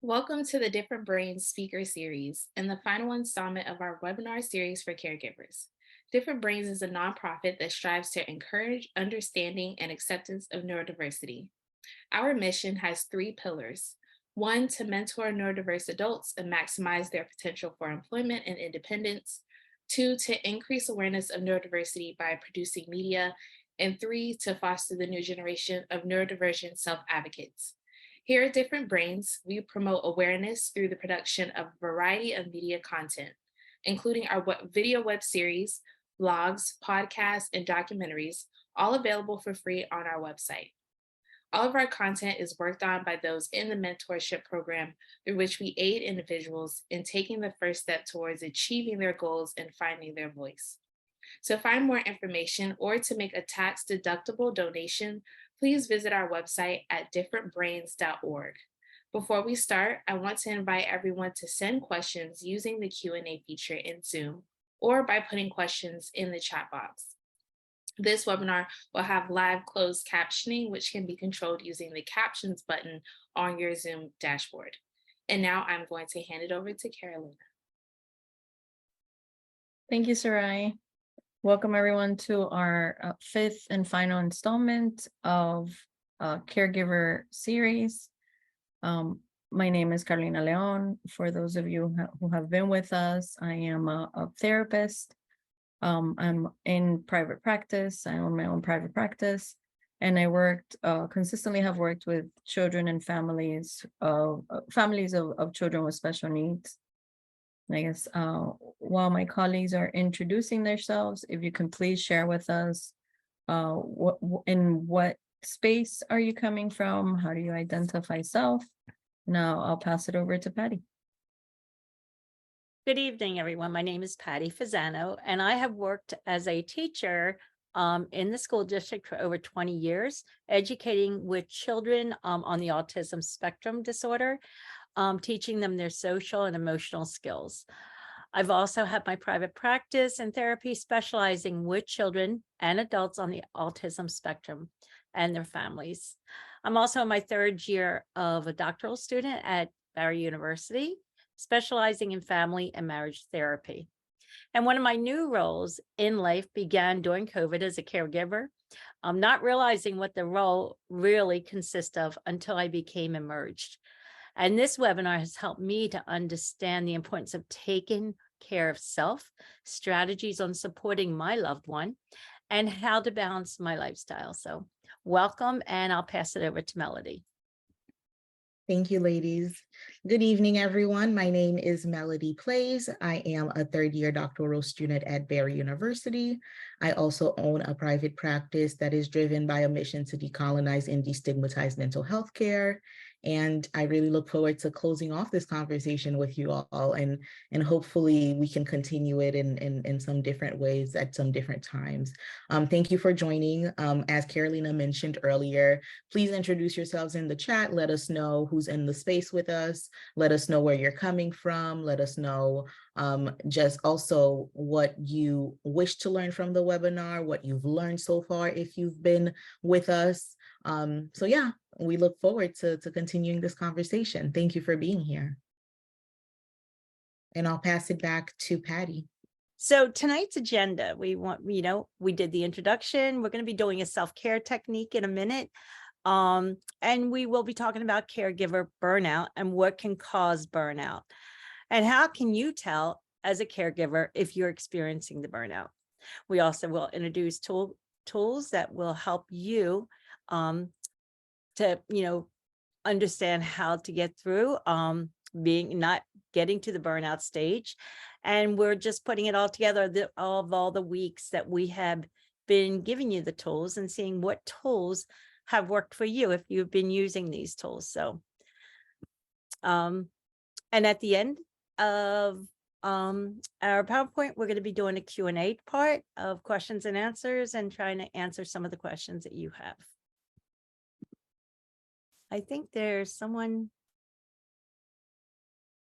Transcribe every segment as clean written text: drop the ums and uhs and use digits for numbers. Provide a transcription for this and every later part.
Welcome to the Different Brains Speaker Series and the final installment of our webinar series for caregivers. Different Brains is a nonprofit that strives to encourage understanding and acceptance of neurodiversity. Our mission has three pillars. One, to mentor neurodiverse adults and maximize their potential for employment and independence. Two, to increase awareness of neurodiversity by producing media. And three, to foster the new generation of neurodivergent self-advocates. Here at Different Brains, we promote awareness through the production of a variety of media content, including our video web series, blogs, podcasts, and documentaries, all available for free on our website. All of our content is worked on by those in the mentorship program through which we aid individuals in taking the first step towards achieving their goals and finding their voice. To find more information or to make a tax-deductible donation, please visit our website at differentbrains.org. Before we start, I want to invite everyone to send questions using the Q&A feature in Zoom or by putting questions in the chat box. This webinar will have live closed captioning, which can be controlled using the captions button on your Zoom dashboard. And now I'm going to hand it over to Carolina. Thank you, Sarai. Welcome everyone to our fifth and final installment of Caregiver series. My name is Carolina Leon. For those of you who have been with us, I am a therapist. I'm in private practice. I own my own private practice, and I consistently have worked with children and families of children with special needs. I guess while my colleagues are introducing themselves, if you can please share with us in what space are you coming from? How do you identify self? Now I'll pass it over to Patty. Good evening, everyone. My name is Patty Fasano, and I have worked as a teacher in the school district for over 20 years, educating with children on the autism spectrum disorder, teaching them their social and emotional skills. I've also had my private practice and therapy specializing with children and adults on the autism spectrum and their families. I'm also in my third year of a doctoral student at Barry University, specializing in family and marriage therapy. And one of my new roles in life began during COVID as a caregiver. I'm not realizing what the role really consists of until I became immersed. And this webinar has helped me to understand the importance of taking care of self, strategies on supporting my loved one, and how to balance my lifestyle. So welcome, and I'll pass it over to Melodie. Thank you, ladies. Good evening, everyone. My name is Melodie Plaise. I am a third-year doctoral student at Barry University. I also own a private practice that is driven by a mission to decolonize and destigmatize mental health care. And I really look forward to closing off this conversation with you all, and hopefully we can continue it in some different ways at some different times. Thank you for joining. As Carolina mentioned earlier, please introduce yourselves in the chat. Let us know who's in the space with us. Let us know where you're coming from. Let us know just also what you wish to learn from the webinar, what you've learned so far if you've been with us. So yeah, we look forward to continuing this conversation. Thank you for being here. And I'll pass it back to Patty. So tonight's agenda, we did the introduction. We're going to be doing a self-care technique in a minute. And we will be talking about caregiver burnout and what can cause burnout. And how can you tell as a caregiver if you're experiencing the burnout? We also will introduce tools that will help you to understand how to get through not getting to the burnout stage. And we're just putting it all together of all the weeks that we have been giving you the tools and seeing what tools have worked for you if you've been using these tools. So and at the end of our PowerPoint, we're going to be doing a Q&A part of questions and answers and trying to answer some of the questions that you have. I think there's someone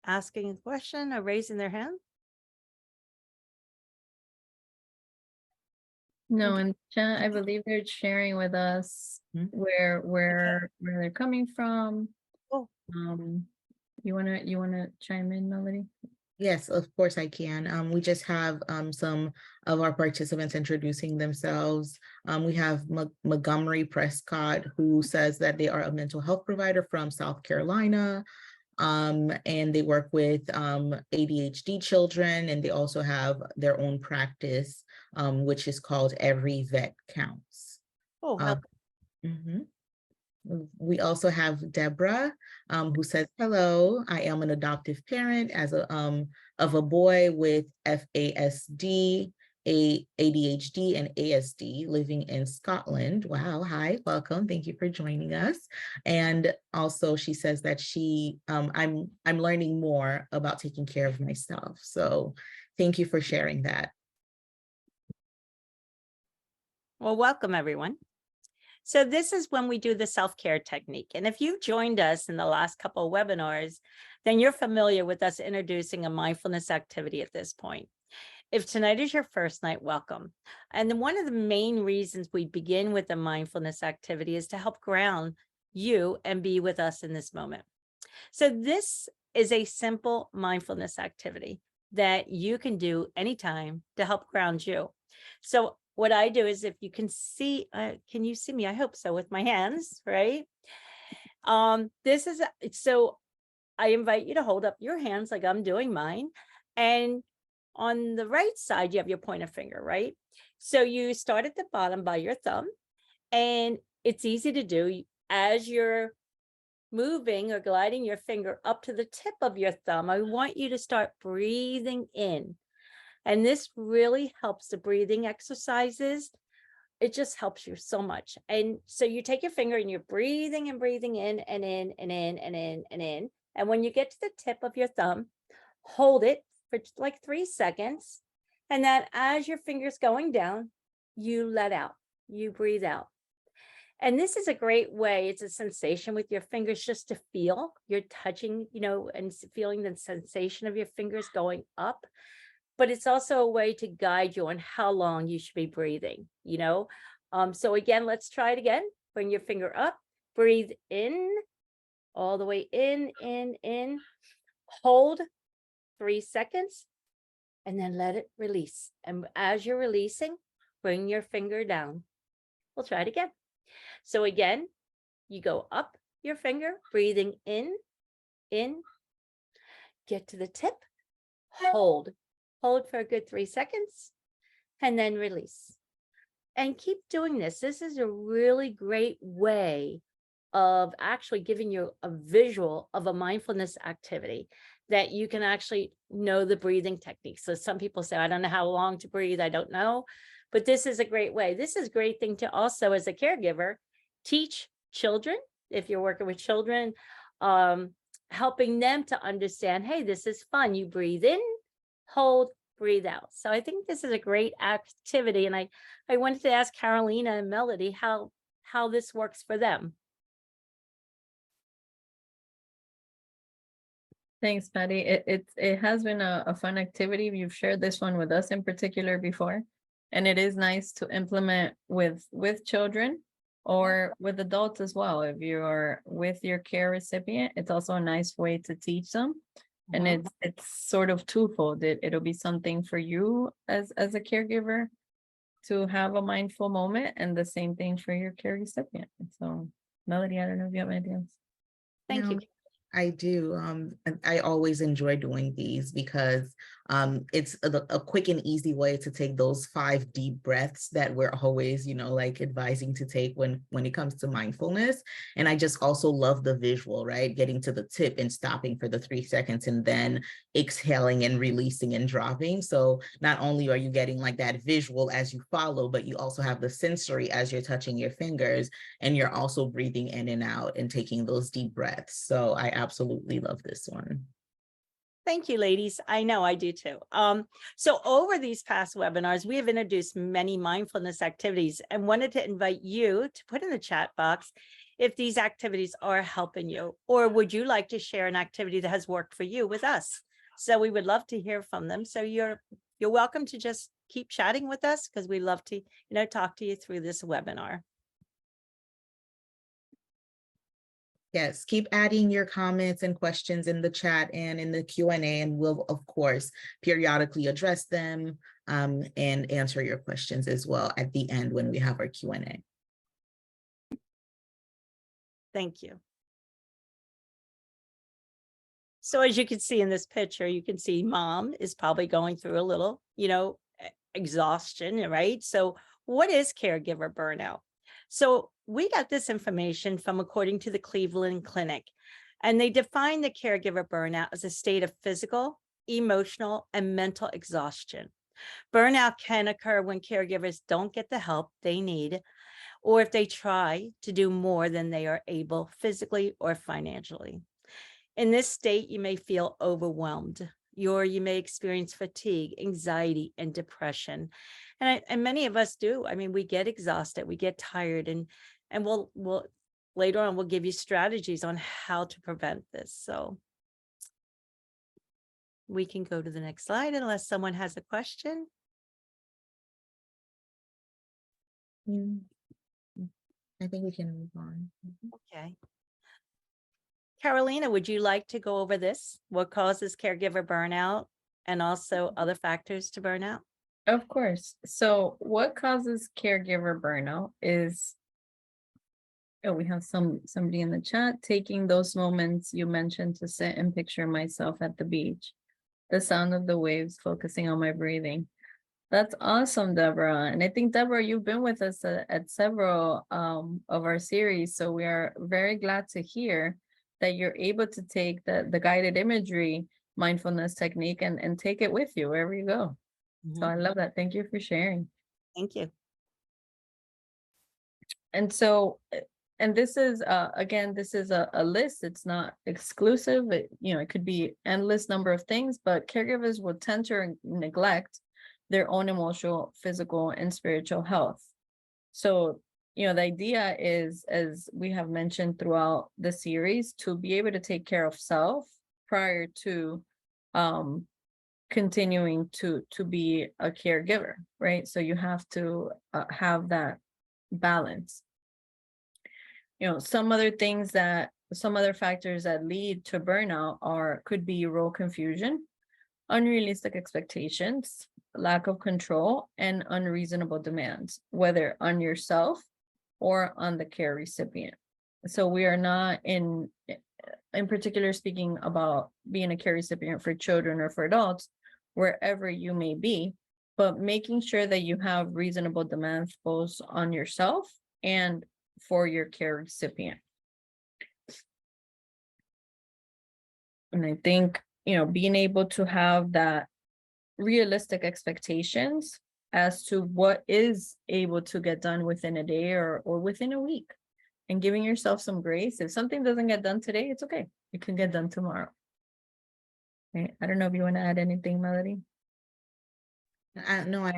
asking a question or raising their hand. No, and chat, I believe they're sharing with us where they're coming from. Oh. You wanna chime in, Melody? Yes, of course I can. We just have some of our participants introducing themselves. We have Montgomery Prescott, who says that they are a mental health provider from South Carolina, and they work with ADHD children, and they also have their own practice, which is called Every Vet Counts. Oh, Uh, mhm. We also have Deborah, who says, hello, I am an adoptive parent of a boy with FASD, ADHD, and ASD living in Scotland. Wow, hi, welcome. Thank you for joining us. And also she says that I'm learning more about taking care of myself. So thank you for sharing that. well, welcome everyone. So this is when we do the self-care technique. And if you've joined us in the last couple of webinars, then you're familiar with us introducing a mindfulness activity at this point. If tonight is your first night, welcome. And then one of the main reasons we begin with a mindfulness activity is to help ground you and be with us in this moment. So this is a simple mindfulness activity that you can do anytime to help ground you. So what I do is, if you can see, can you see me? I hope so, with my hands, right? This is, so I invite you to hold up your hands like I'm doing mine. And on the right side, you have your pointer finger, right? So you start at the bottom by your thumb, and it's easy to do. As you're moving or gliding your finger up to the tip of your thumb, I want you to start breathing in. And this really helps the breathing exercises. It just helps you so much. And so you take your finger and you're breathing and breathing in and in and in and in and in. And when you get to the tip of your thumb, hold it for like 3 seconds. And then as your finger's going down, you let out, you breathe out. And this is a great way. It's a sensation with your fingers just to feel. You're touching, and feeling the sensation of your fingers going up. But it's also a way to guide you on how long you should be breathing, So again, let's try it again. Bring your finger up, breathe in, all the way in, hold 3 seconds, and then let it release. And as you're releasing, bring your finger down. We'll try it again. So again, you go up your finger, breathing in, get to the tip, hold for a good 3 seconds, and then release. And keep doing this. This is a really great way of actually giving you a visual of a mindfulness activity that you can actually know the breathing techniques. So some people say, I don't know how long to breathe. I don't know. But this is a great way. This is a great thing to also, as a caregiver, teach children, if you're working with children, helping them to understand, hey, this is fun. You breathe in, hold, breathe out. So I think this is a great activity. And I wanted to ask Carolina and Melody how this works for them. Thanks, Patty. It has been a fun activity. You've shared this one with us in particular before, and it is nice to implement with children or with adults as well. If you're with your care recipient, it's also a nice way to teach them. And it's sort of twofold. It'll be something for you as a caregiver to have a mindful moment, and the same thing for your care recipient. So Melody, I don't know if you have anything else. Thank you. I do. I always enjoy doing these because it's a quick and easy way to take those 5 deep breaths that we're always, like advising to take when it comes to mindfulness. And I just also love the visual, right? Getting to the tip and stopping for the 3 seconds and then exhaling and releasing and dropping. So not only are you getting like that visual as you follow, but you also have the sensory as you're touching your fingers, and you're also breathing in and out and taking those deep breaths. So I absolutely love this one. Thank you, ladies. I know I do too. So over these past webinars, we have introduced many mindfulness activities and wanted to invite you to put in the chat box if these activities are helping you, or would you like to share an activity that has worked for you with us? So we would love to hear from them. So you're welcome to just keep chatting with us, because we love to, talk to you through this webinar. Yes, keep adding your comments and questions in the chat and in the Q&A, and we'll, of course, periodically address them and answer your questions as well at the end when we have our Q&A. Thank you. So as you can see in this picture, you can see mom is probably going through a little, exhaustion, right? So what is caregiver burnout? So we got this information from according to the Cleveland Clinic, and they define the caregiver burnout as a state of physical, emotional, and mental exhaustion. Burnout can occur when caregivers don't get the help they need, or if they try to do more than they are able physically or financially. In this state, you may feel overwhelmed, you may experience fatigue, anxiety, and depression. And many of us do. I mean, we get exhausted, we get tired, and we'll later on, we'll give you strategies on how to prevent this. So we can go to the next slide unless someone has a question. I think we can move on. Okay. Carolina, would you like to go over this? What causes caregiver burnout and also other factors to burnout? Of course. So what causes caregiver burnout is, oh, we have somebody in the chat, taking those moments you mentioned to sit and picture myself at the beach, the sound of the waves, focusing on my breathing. That's awesome, Deborah. And I think, Deborah, you've been with us at several of our series. So we are very glad to hear that you're able to take the guided imagery mindfulness technique and take it with you wherever you go. So I love that. Thank you for sharing. Thank you. And so, and this is, again, this is a list. It's not exclusive. It could be endless number of things, but caregivers will tend to neglect their own emotional, physical, and spiritual health. So, the idea is, as we have mentioned throughout the series, to be able to take care of self prior to continuing to be a caregiver, right? So you have to have that balance. Some other factors that lead to burnout could be role confusion, unrealistic expectations, lack of control, and unreasonable demands, whether on yourself or on the care recipient. So we are not in particular speaking about being a care recipient for children or for adults, wherever you may be, but making sure that you have reasonable demands both on yourself and for your care recipient. And I think, being able to have that realistic expectations as to what is able to get done within a day or within a week, and giving yourself some grace. If something doesn't get done today, it's okay. It can get done tomorrow. Okay. I don't know if you want to add anything, Melodie. No,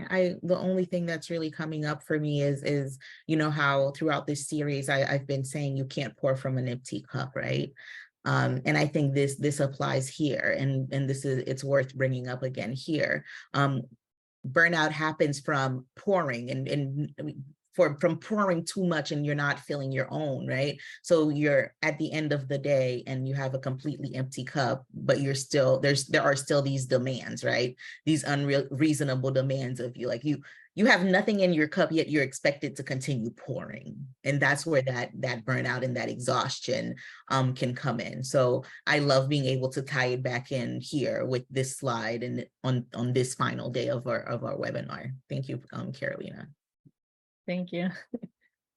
the only thing that's really coming up for me is how throughout this series I've been saying you can't pour from an empty cup, right? And I think this applies here, and it's worth bringing up again here. Burnout happens from pouring and from pouring too much, and you're not filling your own, right? So you're at the end of the day and you have a completely empty cup, but you're still, there are still these demands, right? These unreasonable demands of you, like you have nothing in your cup, yet you're expected to continue pouring. And that's where that burnout and that exhaustion can come in. So I love being able to tie it back in here with this slide and on this final day of our webinar. Thank you, Carolina. Thank you.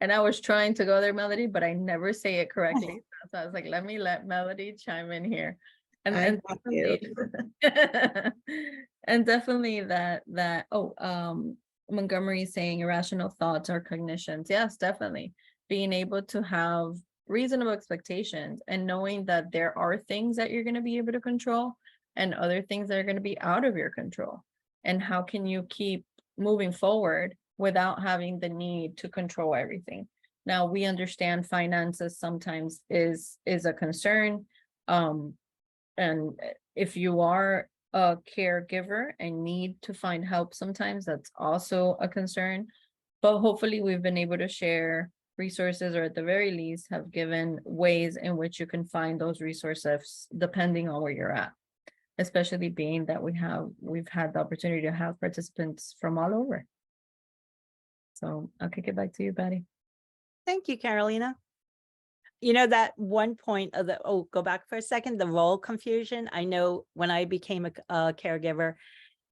And I was trying to go there, Melodie, but I never say it correctly. So I was like, let Melodie chime in here. And definitely, and definitely that Montgomery is saying irrational thoughts or cognitions. Yes, definitely. Being able to have reasonable expectations and knowing that there are things that you're going to be able to control and other things that are going to be out of your control. And how can you keep moving forward without having the need to control everything? Now, we understand finances sometimes is a concern. And if you are a caregiver and need to find help, sometimes that's also a concern. But hopefully we've been able to share resources, or at the very least have given ways in which you can find those resources depending on where you're at, especially being that we've had the opportunity to have participants from all over. So I'll kick it back to you, Patty. Thank you, Carolina. You know, that one point of go back for a second, the role confusion. I know when I became a caregiver,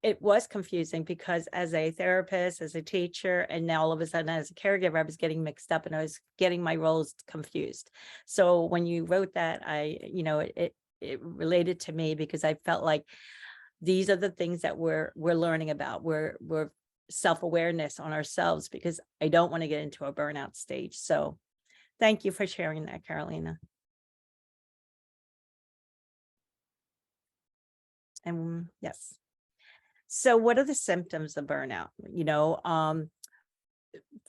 it was confusing because as a therapist, as a teacher, and now all of a sudden as a caregiver, I was getting mixed up and I was getting my roles confused. So when you wrote that, it related to me because I felt like these are the things that we're learning about. We're self-awareness on ourselves, because I don't want to get into a burnout stage. So thank you for sharing that, Carolina. And yes. So what are the symptoms of burnout?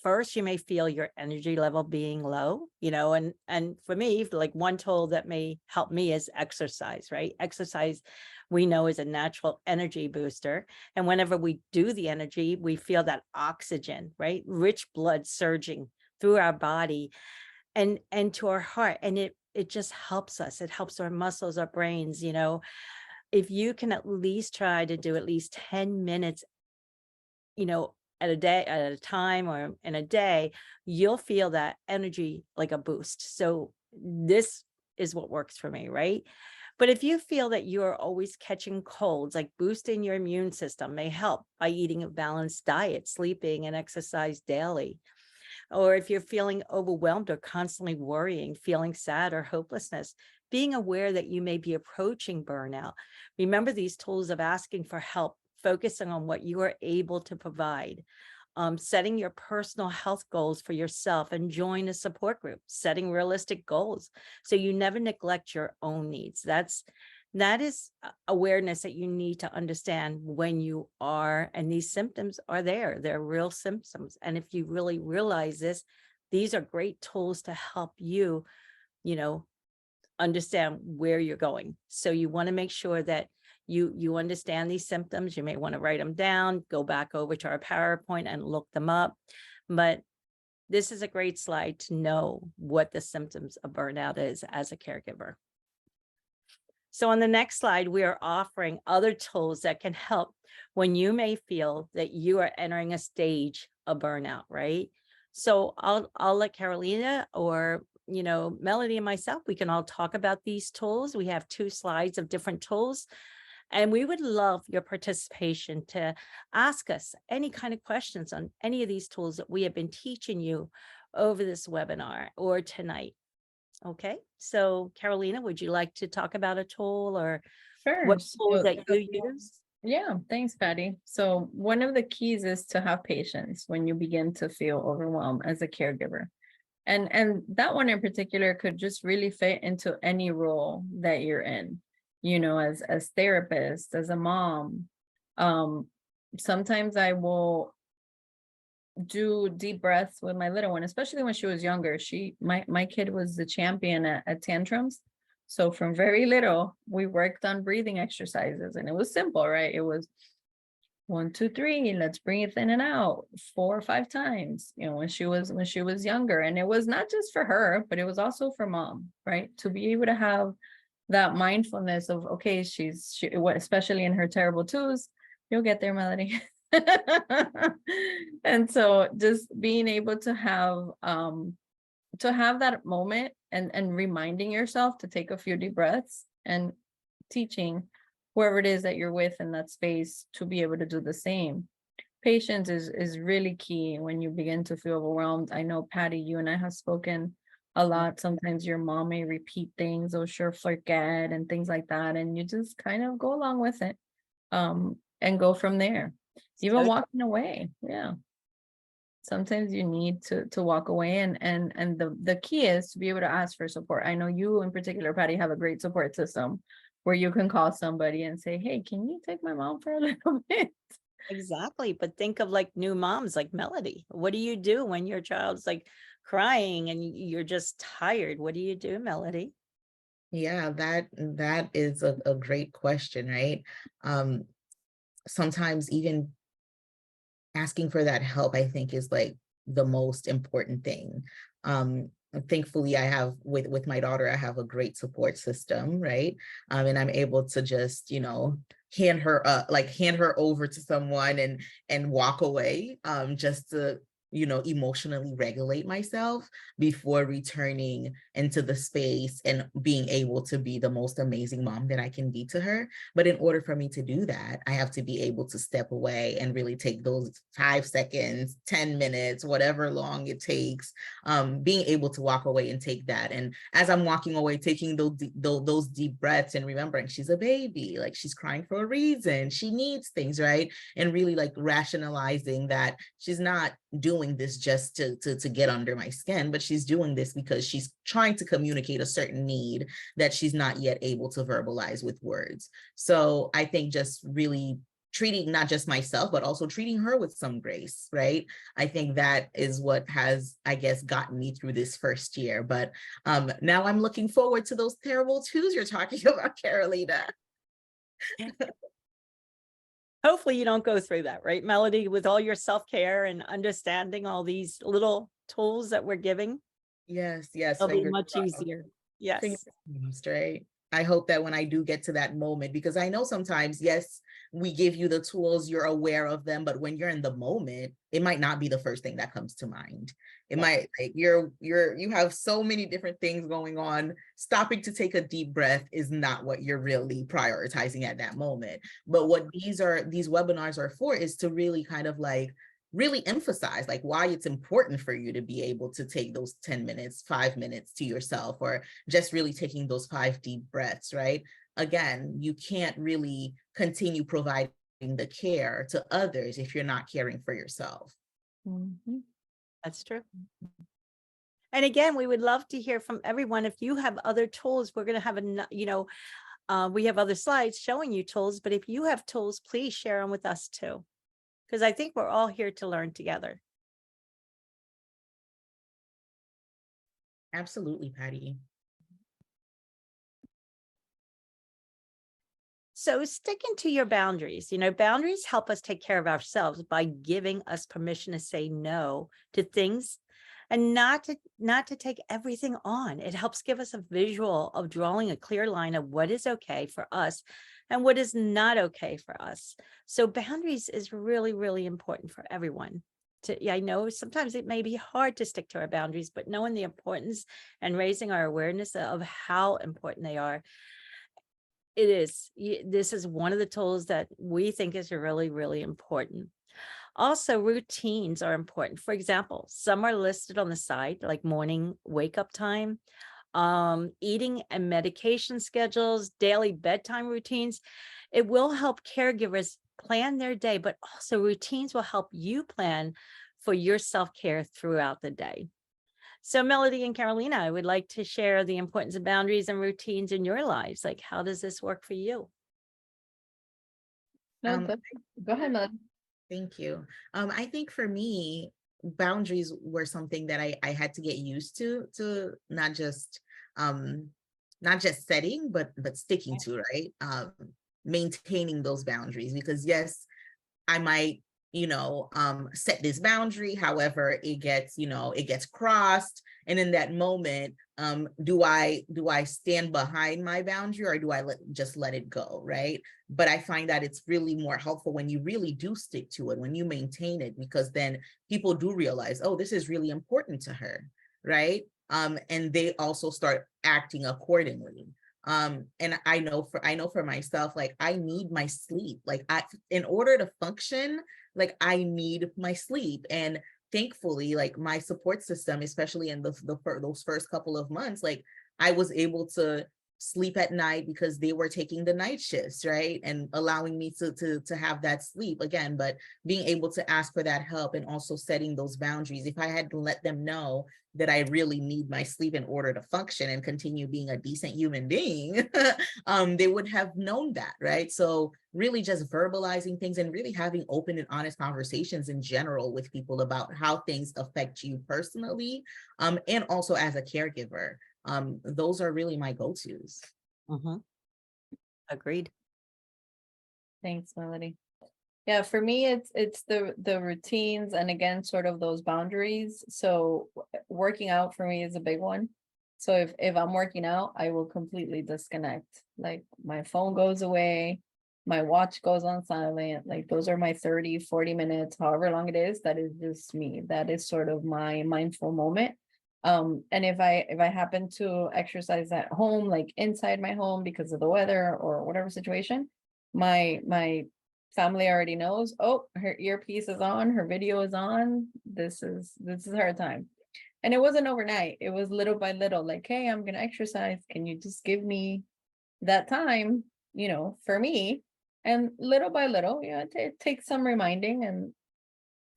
First, you may feel your energy level being low, and for me, like one tool that may help me is exercise, right? Exercise, we know, is a natural energy booster. And whenever we do the energy, we feel that oxygen, right? Rich blood surging through our body and to our heart. And it just helps us. It helps our muscles, our brains, If you can at least try to do at least 10 minutes, at a day, at a time, or in a day, you'll feel that energy like a boost. So this is what works for me, right? But if you feel that you're always catching colds, like boosting your immune system may help by eating a balanced diet, sleeping, and exercise daily. Or if you're feeling overwhelmed or constantly worrying, feeling sad or hopelessness, being aware that you may be approaching burnout. Remember these tools of asking for help, focusing on what you are able to provide, setting your personal health goals for yourself, and join a support group, setting realistic goals so you never neglect your own needs. That is awareness that you need to understand when you are, and these symptoms are there. They're real symptoms. And if you really realize this, these are great tools to help you, understand where you're going. So you want to make sure that you understand these symptoms. You may want to write them down, go back over to our PowerPoint and look them up. But this is a great slide to know what the symptoms of burnout is as a caregiver. So on the next slide, we are offering other tools that can help when you may feel that you are entering a stage of burnout, right? So I'll let Carolina or Melodie and myself, we can all talk about these tools. We have 2 slides of different tools. And we would love your participation to ask us any kind of questions on any of these tools that we have been teaching you over this webinar or tonight. Okay, so Carolina, would you like to talk about a tool or Sure. what tool that you use? Yeah, thanks, Patty. So one of the keys is to have patience when you begin to feel overwhelmed as a caregiver. And that one in particular could just really fit into any role that you're in, as therapist, as a mom. Sometimes I will do deep breaths with my little one, especially when she was younger. My kid was the champion at tantrums. So from very little, we worked on breathing exercises, and it was simple, right? It was 1, 2, 3, let's breathe in and out 4 or 5 times, when she was younger. And it was not just for her, but it was also for mom, right? To be able to have that mindfulness of, okay, especially in her terrible twos, you'll get there, Melodie. And so just being able to have that moment and reminding yourself to take a few deep breaths, and teaching whoever it is that you're with in that space to be able to do the same. Patience is really key when you begin to feel overwhelmed. I know, Patty, you and I have spoken a lot. Sometimes your mom may repeat things, or sure forget, and things like that, and you just kind of go along with it, and go from there. Even walking away, yeah. Sometimes you need to walk away, and the key is to be able to ask for support. I know you in particular, Patty, have a great support system where you can call somebody and say, hey, can you take my mom for a little bit? Exactly. But think of like new moms like Melodie. What do you do when your child's like crying and you're just tired? What do you do, Melodie? Yeah, that is a great question, right? Sometimes even asking for that help, I think, is like the most important thing. Thankfully, I have with my daughter, I have a great support system, right? And I'm able to just, hand her over to someone and walk away, just to, emotionally regulate myself before returning into the space and being able to be the most amazing mom that I can be to her. But in order for me to do that, I have to be able to step away and really take those 5 seconds, 10 minutes, whatever long it takes, being able to walk away and take that. And as I'm walking away, taking those deep breaths and remembering she's a baby, like she's crying for a reason, she needs things, right? And really like rationalizing that she's not doing this just to get under my skin, but she's doing this because she's trying to communicate a certain need that she's not yet able to verbalize with words. So I think just really treating not just myself, but also treating her with some grace, right? I think that is what has, I guess, gotten me through this first year. But now I'm looking forward to those terrible twos you're talking about, Carolina. Hopefully you don't go through that, right, Melody, with all your self-care and understanding all these little tools that we're giving. Yes, It'll be fingers much crossed. easier. Yes. Fingers crossed, right? I hope that when I do get to that moment, because I know sometimes, yes, we give you the tools, you're aware of them, but when you're in the moment, it might not be the first thing that comes to mind. It might, like, you have so many different things going on. Stopping to take a deep breath is not what you're really prioritizing at that moment. But what these webinars are for is to really kind of like really emphasize like why it's important for you to be able to take those 10 minutes, 5 minutes to yourself, or just really taking those 5 deep breaths, right? Again, you can't really continue providing the care to others if you're not caring for yourself. Mm-hmm. That's true. And again, we would love to hear from everyone. If you have other tools, we're going to have we have other slides showing you tools, but if you have tools, please share them with us too, because I think we're all here to learn together. Absolutely, Patty. So sticking to your boundaries, boundaries help us take care of ourselves by giving us permission to say no to things and not to take everything on. It helps give us a visual of drawing a clear line of what is okay for us and what is not okay for us. So boundaries is really, really important for everyone. I know sometimes it may be hard to stick to our boundaries, but knowing the importance and raising our awareness of how important they are, it is. This is one of the tools that we think is really, really important. Also, routines are important. For example, some are listed on the side, like morning wake up time, eating and medication schedules, daily bedtime routines. It will help caregivers plan their day, but also routines will help you plan for your self-care throughout the day. So Melody and Carolina, I would like to share the importance of boundaries and routines in your lives. Like, how does this work for you? No, go ahead, Melody. Thank you. I think for me, boundaries were something that I had to get used to not just setting, but sticking to, right? Maintaining those boundaries, because yes, I might, set this boundary. However, it gets crossed. And in that moment, do I stand behind my boundary, or do I just let it go, right? But I find that it's really more helpful when you really do stick to it, when you maintain it, because then people do realize, oh, this is really important to her, right? And they also start acting accordingly. And I know for myself, like I need my sleep. Like in order to function, like I need my sleep. And thankfully, like my support system, especially in those first couple of months, like I was able to sleep at night because they were taking the night shifts, right? And allowing me to have that sleep again, but being able to ask for that help and also setting those boundaries. If I had to let them know that I really need my sleep in order to function and continue being a decent human being, they would have known that, right? So really just verbalizing things and really having open and honest conversations in general with people about how things affect you personally, and also as a caregiver. Those are really my go-tos. Agreed. Thanks, Melody. Yeah, for me, it's the routines and again, sort of those boundaries. So working out for me is a big one. So if I'm working out, I will completely disconnect. Like my phone goes away, my watch goes on silent. Like those are my 30, 40 minutes, however long it is, that is just me. That is sort of my mindful moment. And if I happen to exercise at home, like inside my home because of the weather or whatever situation, my family already knows, oh, her earpiece is on, her video is on, this is her time. And it wasn't overnight, it was little by little, like, hey, I'm gonna exercise, can you just give me that time, for me? And little by little, yeah, it takes some reminding and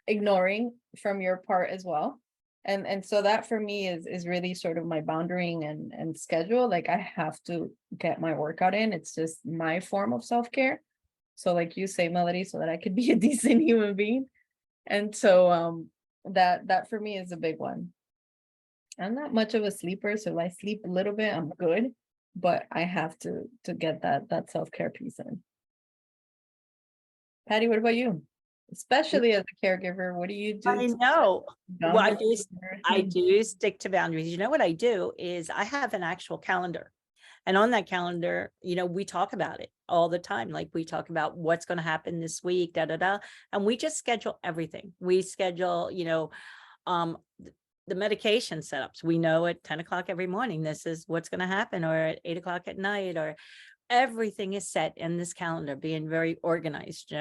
ignoring from your part as well. And so that for me is really sort of my boundarying and schedule. Like I have to get my workout in, it's just my form of self-care. So like you say, Melody, so that I could be a decent human being. And so that for me is a big one. I'm not much of a sleeper, so if I sleep a little bit, I'm good. But I have to get that self-care piece in. Patty, what about you? Especially as a caregiver, what do you do? I know. Well, boundaries and I everything? do stick to boundaries. You know what I do is I have an actual calendar. And on that calendar, we talk about it all the time. Like we talk about what's going to happen this week, da da da. And we just schedule everything. We schedule, the medication setups. We know at 10 o'clock every morning, this is what's going to happen, or at 8 o'clock at night, or everything is set in this calendar, being very organized,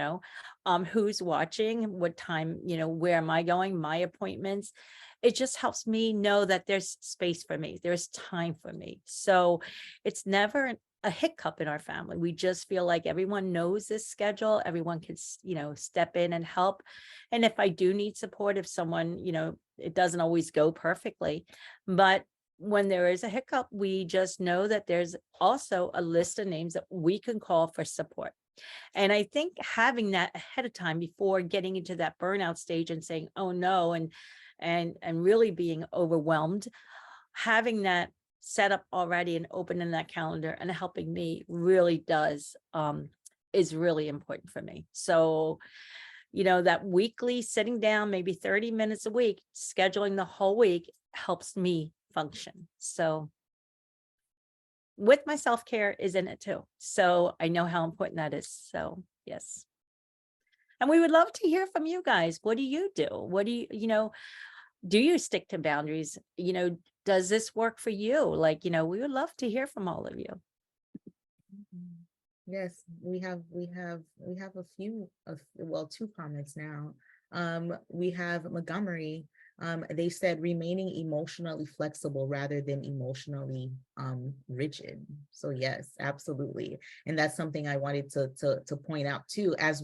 who's watching, what time, where am I going, my appointments. It just helps me know that there's space for me, there's time for me. So it's never a hiccup in our family. We just feel like everyone knows this schedule, everyone can, step in and help. And if I do need support, if someone, it doesn't always go perfectly, but when there is a hiccup, we just know that there's also a list of names that we can call for support. And I think having that ahead of time before getting into that burnout stage and saying, oh no, and really being overwhelmed, having that set up already and open in that calendar and helping me really does is really important for me. So, that weekly sitting down, maybe 30 minutes a week, scheduling the whole week helps me function. So with my self-care is in it too. So I know how important that is. So yes. And we would love to hear from you guys. What do you do? What do you stick to boundaries? Does this work for you? Like, we would love to hear from all of you. Yes, we have a few two comments now. We have Montgomery. They said remaining emotionally flexible rather than emotionally rigid. So yes, absolutely. And that's something I wanted to point out too, as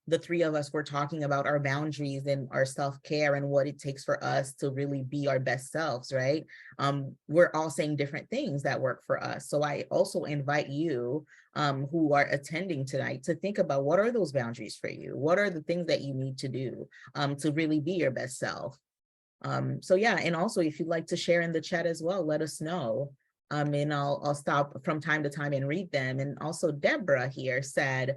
the three of us were talking about our boundaries and our self-care and what it takes for us to really be our best selves, right? We're all saying different things that work for us. So I also invite you who are attending tonight to think about, what are those boundaries for you? What are the things that you need to do to really be your best self? So yeah, and also if you'd like to share in the chat as well, let us know. And I'll stop from time to time and read them. And also Deborah here said,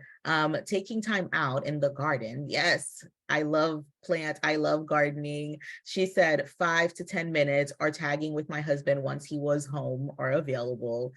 taking time out in the garden. Yes, I love plants. I love gardening. She said 5 to 10 minutes, or tagging with my husband once he was home or available.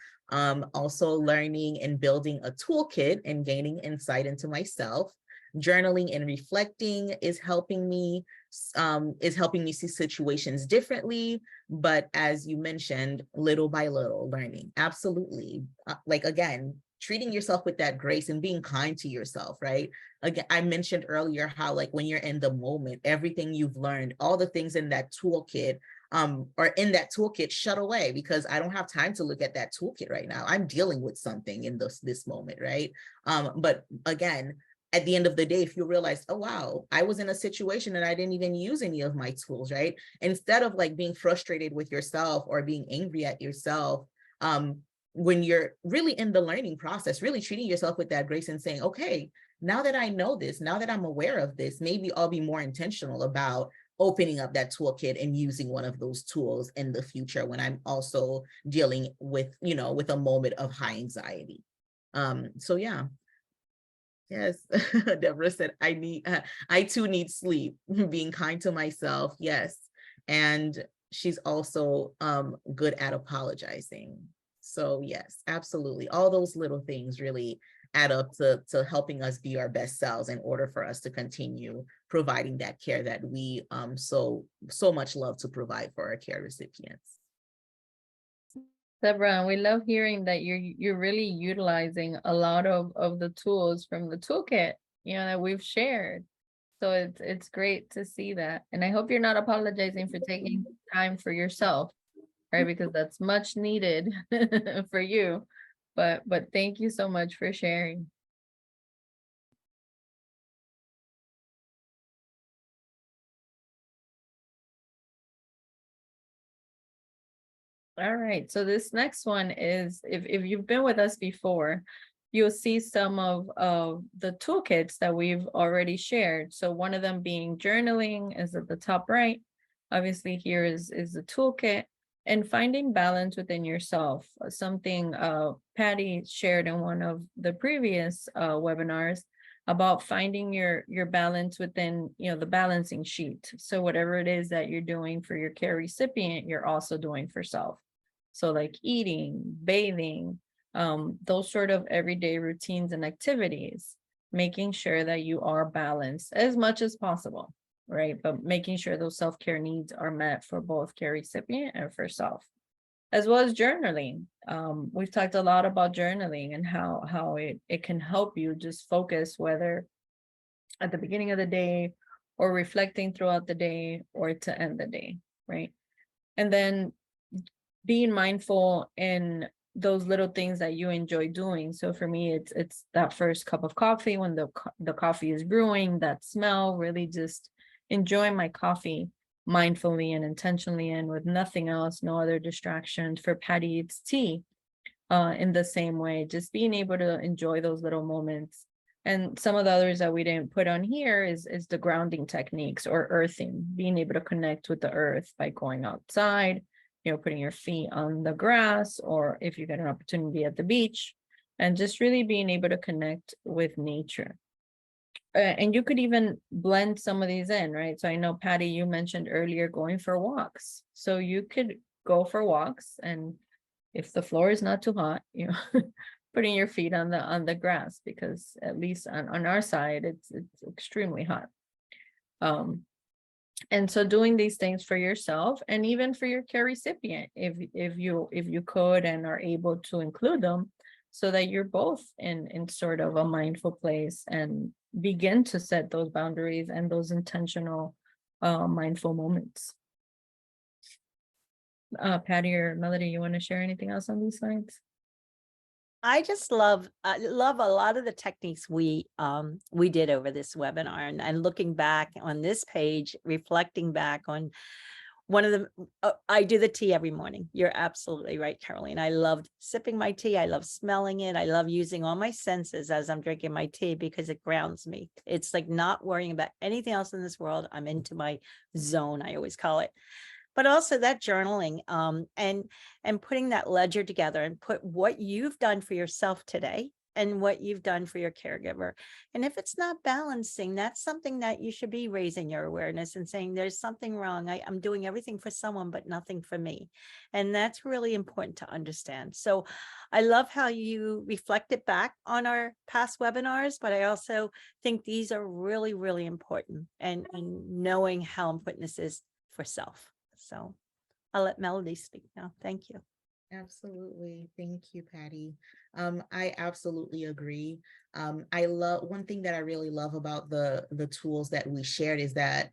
Also learning and building a toolkit and gaining insight into myself. Journaling and reflecting is helping me see situations differently, but as you mentioned, little by little learning. Absolutely. Like again, treating yourself with that grace and being kind to yourself, right? Again, I mentioned earlier how like when you're in the moment, everything you've learned, all the things in that toolkit or in that toolkit shut away, because I don't have time to look at that toolkit right now. I'm dealing with something in this moment, right? But again, at the end of the day, if you realize, oh, wow, I was in a situation and I didn't even use any of my tools, right? Instead of like being frustrated with yourself or being angry at yourself, when you're really in the learning process, really treating yourself with that grace and saying, okay, now that I know this, now that I'm aware of this, maybe I'll be more intentional about opening up that toolkit and using one of those tools in the future when I'm also dealing with, with a moment of high anxiety. So yeah. Yes, Deborah said, I too need sleep, being kind to myself. Yes. And she's also good at apologizing. So yes, absolutely. All those little things really add up to helping us be our best selves in order for us to continue providing that care that we so much love to provide for our care recipients. Deborah, we love hearing that you're really utilizing a lot of the tools from the toolkit, that we've shared. So it's great to see that. And I hope you're not apologizing for taking time for yourself, right? Because that's much needed for you. But thank you so much for sharing. All right, so this next one is, if you've been with us before, you'll see some of the toolkits that we've already shared. So one of them being journaling is at the top right. Obviously here is the toolkit, and finding balance within yourself. Something Patty shared in one of the previous webinars about finding your balance within, the balancing sheet. So whatever it is that you're doing for your care recipient, you're also doing for self. So like eating, bathing, those sort of everyday routines and activities, making sure that you are balanced as much as possible, right? But making sure those self-care needs are met for both care recipient and for self, as well as journaling. We've talked a lot about journaling and how it can help you just focus, whether at the beginning of the day or reflecting throughout the day or to end the day, right? And then being mindful in those little things that you enjoy doing. So for me, it's that first cup of coffee when the coffee is brewing, that smell, really just enjoying my coffee mindfully and intentionally, and with nothing else, no other distractions. For Patty, it's tea. In the same way, just being able to enjoy those little moments. And some of the others that we didn't put on here is the grounding techniques or earthing, being able to connect with the earth by going outside, putting your feet on the grass, or if you get an opportunity at the beach, and just really being able to connect with nature. And you could even blend some of these in, right? So I know, Patty, you mentioned earlier going for walks. So you could go for walks, and if the floor is not too hot, putting your feet on the grass, because at least on our side, it's extremely hot. And so doing these things for yourself and even for your care recipient, if you could and are able to include them, so that you're both in sort of a mindful place and begin to set those boundaries and those intentional mindful moments. Patty or Melody, you want to share anything else on these slides? I just love a lot of the techniques we did over this webinar, and looking back on this page, reflecting back on one of the, I do the tea every morning. You're absolutely right, Caroline. I love sipping my tea. I love smelling it. I love using all my senses as I'm drinking my tea because it grounds me. It's like not worrying about anything else in this world. I'm into my zone, I always call it. But also that journaling, and putting that ledger together and put what you've done for yourself today and what you've done for your caregiver. And if it's not balancing, that's something that you should be raising your awareness and saying, there's something wrong. I'm doing everything for someone, but nothing for me. And that's really important to understand. So I love how you reflected back on our past webinars, but I also think these are really, really important, and knowing how important this is for self. So I'll let Melody speak now. Thank you. Absolutely. Thank you, Patty. I absolutely agree. I love, one thing that I really love about the tools that we shared is that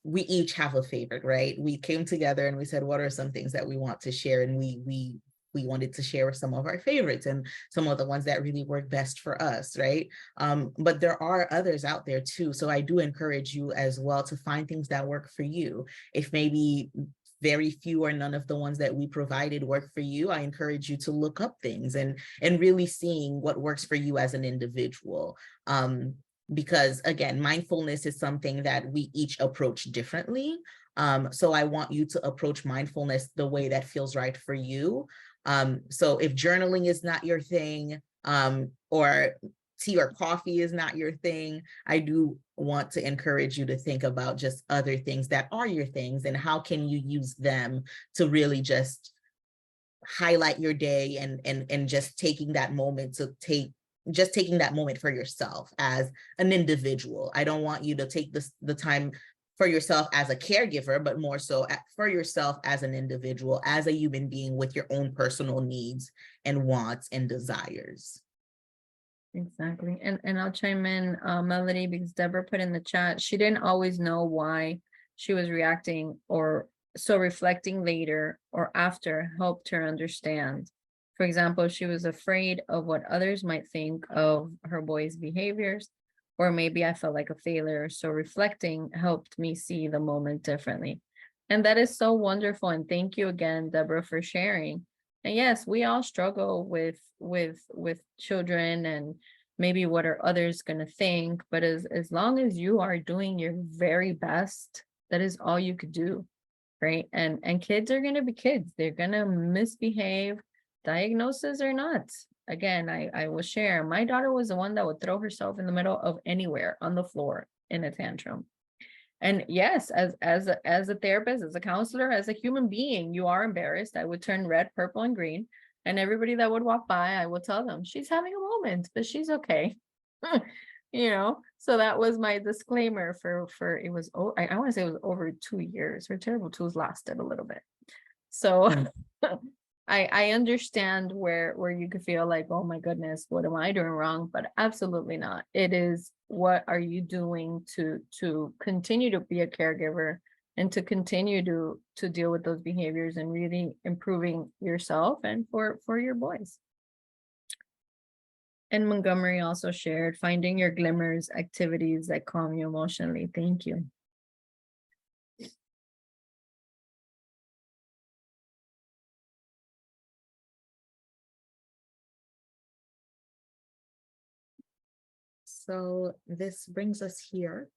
we each have a favorite, right? We came together and we said, what are some things that we want to share? And we wanted to share some of our favorites and some of the ones that really work best for us, right? But there are others out there too. So I do encourage you as well to find things that work for you. If maybe very few or none of the ones that we provided work for you, I encourage you to look up things and really seeing what works for you as an individual. Because again, mindfulness is something that we each approach differently. So I want you to approach mindfulness the way that feels right for you. So if journaling is not your thing, or tea or coffee is not your thing, I do want to encourage you to think about just other things that are your things, and how can you use them to really just highlight your day, and just taking that moment taking that moment for yourself as an individual. I don't want you to take the time for yourself as a caregiver, but more so for yourself as an individual, as a human being with your own personal needs and wants and desires. Exactly. And I'll chime in, Melody, because Deborah put in the chat, she didn't always know why she was reacting, or so reflecting later or after helped her understand. For example, she was afraid of what others might think of her boy's behaviors, or maybe I felt like a failure. So reflecting helped me see the moment differently. And that is so wonderful. And thank you again, Deborah, for sharing. And yes, we all struggle with children, and maybe what are others going to think, but as long as you are doing your very best, that is all you could do, right? And kids are going to be kids. They're going to misbehave, diagnosis or not. Again, I will share, my daughter was the one that would throw herself in the middle of anywhere on the floor in a tantrum. And yes, as a therapist, as a counselor, as a human being, you are embarrassed. I would turn red, purple, and green. And everybody that would walk by, I would tell them, she's having a moment, but she's okay. So that was my disclaimer for it was, I want to say it was over 2 years. Her terrible twos lasted a little bit. So I understand where you could feel like, oh my goodness, what am I doing wrong? But absolutely not. It is, what are you doing to continue to be a caregiver, and to continue to deal with those behaviors, and really improving yourself and for your boys. And Montgomery also shared, finding your glimmers, activities that calm you emotionally. Thank you. So this brings us here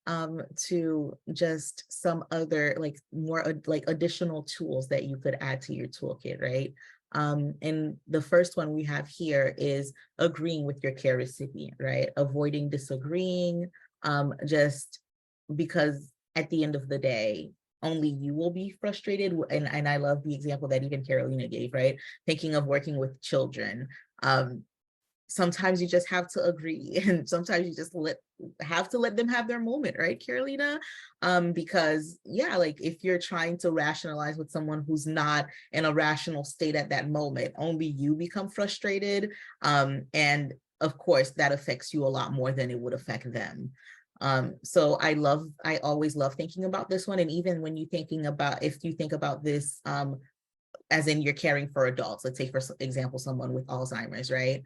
to just some other, like, more like additional tools that you could add to your toolkit, right? And the first one we have here is agreeing with your care recipient, right? Avoiding disagreeing, just because at the end of the day, only you will be frustrated. And I love the example that even Carolina gave, right? Thinking of working with children. Sometimes you just have to agree, and sometimes you just have to let them have their moment, right, Carolina? Because yeah, like if you're trying to rationalize with someone who's not in a rational state at that moment, only you become frustrated. And of course, that affects you a lot more than it would affect them. So I always love thinking about this one. And even when if you think about this, as in you're caring for adults, let's say for example, someone with Alzheimer's, right?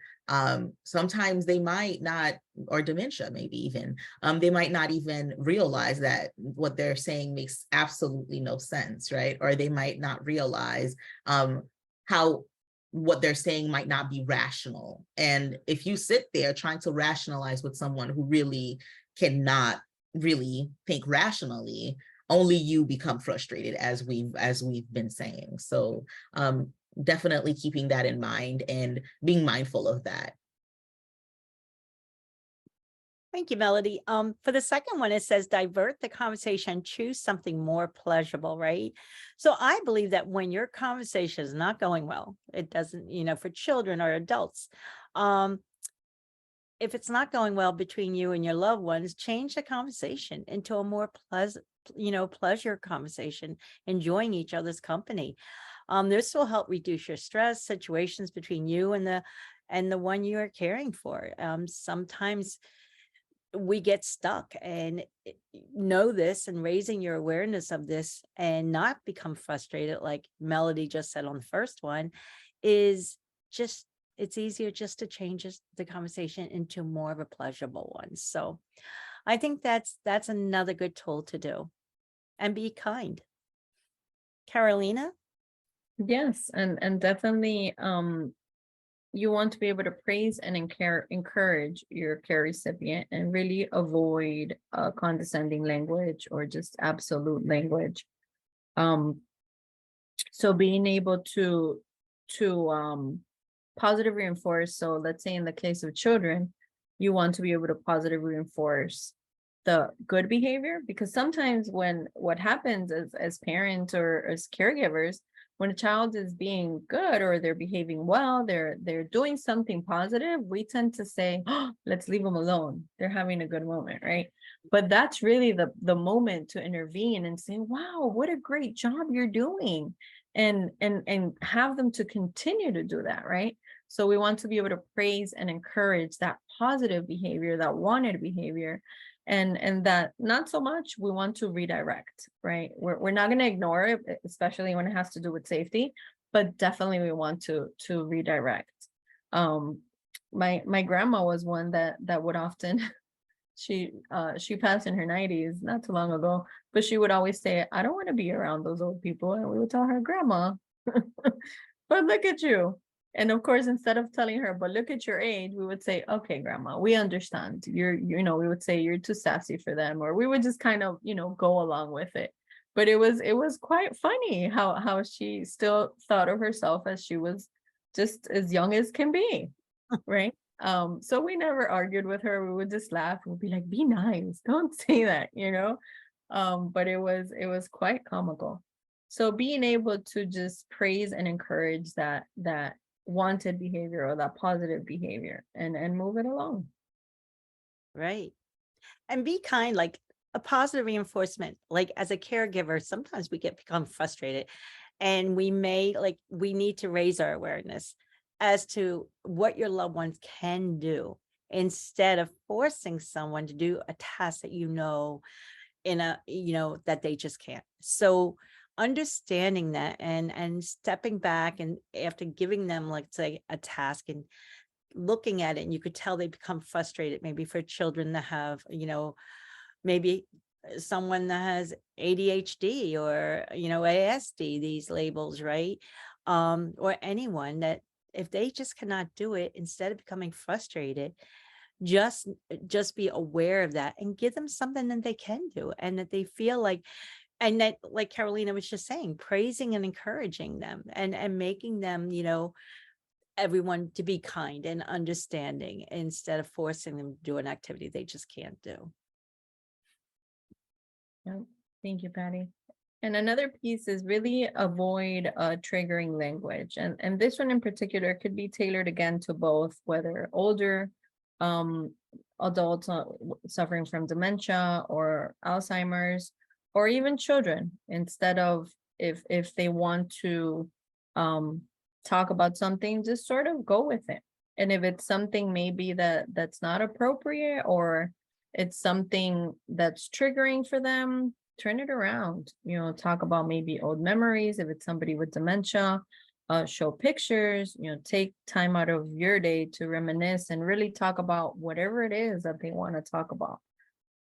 Sometimes they might not, or dementia maybe even, they might not even realize that what they're saying makes absolutely no sense, right? Or they might not realize how what they're saying might not be rational. And if you sit there trying to rationalize with someone who really cannot really think rationally, only you become frustrated, as we've been saying. So definitely keeping that in mind and being mindful of that. Thank you, Melody. For the second one, it says divert the conversation, choose something more pleasurable, right? So I believe that when your conversation is not going well, it doesn't, for children or adults, if it's not going well between you and your loved ones, change the conversation into a more pleasure conversation, enjoying each other's company. This will help reduce your stress, situations between you and the one you are caring for. Sometimes we get stuck, and know this, and raising your awareness of this and not become frustrated, like Melody just said on the first one, is just, it's easier just to change the conversation into more of a pleasurable one. So I think that's another good tool to do. And be kind. Carolina? Yes, and definitely you want to be able to praise and encourage your care recipient, and really avoid condescending language or just absolute language. So being able to positive reinforce. So let's say in the case of children, you want to be able to positively reinforce the good behavior, because sometimes when what happens as parents or as caregivers, when a child is being good or they're behaving well, they're doing something positive, we tend to say, oh, let's leave them alone, they're having a good moment, right? But that's really the moment to intervene and say, wow, what a great job you're doing, and have them to continue to do that, right? So we want to be able to praise and encourage that positive behavior, that wanted behavior, and that not so much we want to redirect, right? We're not going to ignore it, especially when it has to do with safety, but definitely we want to redirect. My grandma was one that would often she passed in her 90s not too long ago, but she would always say, I don't want to be around those old people. And we would tell her, grandma, but look at you. And of course, instead of telling her, but look at your age, we would say, okay, grandma, we understand. We would say you're too sassy for them, or we would just kind of, go along with it. But it was quite funny how she still thought of herself as she was just as young as can be, right? So we never argued with her. We would just laugh. We'd be like, be nice, don't say that, but it was quite comical. So being able to just praise and encourage that wanted behavior or that positive behavior and move it along. Right. And be kind, like a positive reinforcement. Like as a caregiver, sometimes we become frustrated, and we need to raise our awareness as to what your loved ones can do, instead of forcing someone to do a task that that they just can't. So understanding that and stepping back, and after giving them, like, say, a task and looking at it, and you could tell they become frustrated, maybe for children that have, maybe someone that has ADHD or, ASD, these labels, right? Or anyone that, if they just cannot do it, instead of becoming frustrated, just be aware of that and give them something that they can do, and that they feel like, and that, like Carolina was just saying, praising and encouraging them, and making them, everyone to be kind and understanding, instead of forcing them to do an activity they just can't do. Yeah. Thank you, Patty. And another piece is really avoid triggering language. And this one in particular could be tailored again to both, whether older adults suffering from dementia or Alzheimer's, or even children. Instead of, if they want to talk about something, just sort of go with it. And if it's something maybe that's not appropriate, or it's something that's triggering for them, turn it around, talk about maybe old memories. If it's somebody with dementia, show pictures, take time out of your day to reminisce and really talk about whatever it is that they want to talk about.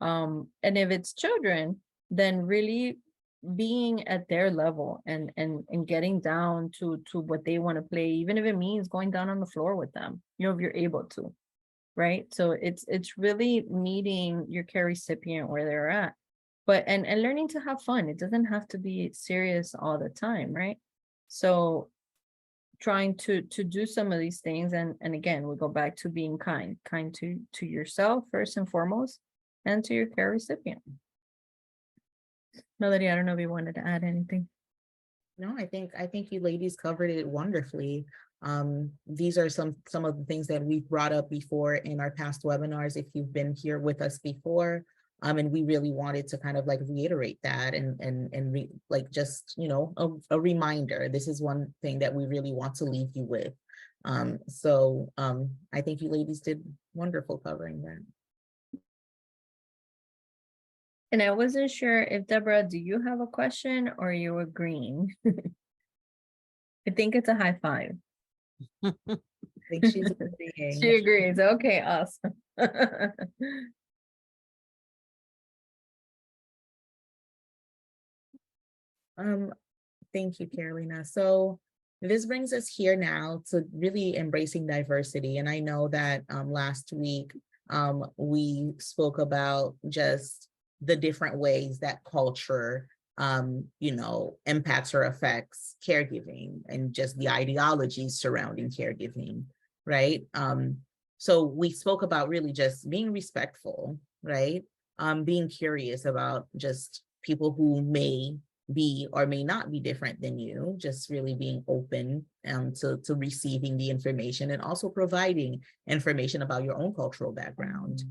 And if it's children, then really being at their level and getting down to what they want to play, even if it means going down on the floor with them, if you're able to, right? So it's really meeting your care recipient where they're at, but and learning to have fun. It doesn't have to be serious all the time, right? So trying to do some of these things, and again, we go back to being kind to yourself first and foremost, and to your care recipient. Melodie, I don't know if you wanted to add anything. No, I think you ladies covered it wonderfully. These are some of the things that we've brought up before in our past webinars, if you've been here with us before. And we really wanted to kind of like reiterate that and just, a reminder. This is one thing that we really want to leave you with. I think you ladies did wonderful covering that. And I wasn't sure if, Deborah, do you have a question or you were agreeing? I think it's a high five. I think she's agreeing. She agrees. Okay, awesome. Thank you, Carolina. So this brings us here now to really embracing diversity. And I know that last week we spoke about just the different ways that culture impacts or affects caregiving, and just the ideologies surrounding caregiving, right? So we spoke about really just being respectful, right? Being curious about just people who may be or may not be different than you, just really being open to receiving the information and also providing information about your own cultural background.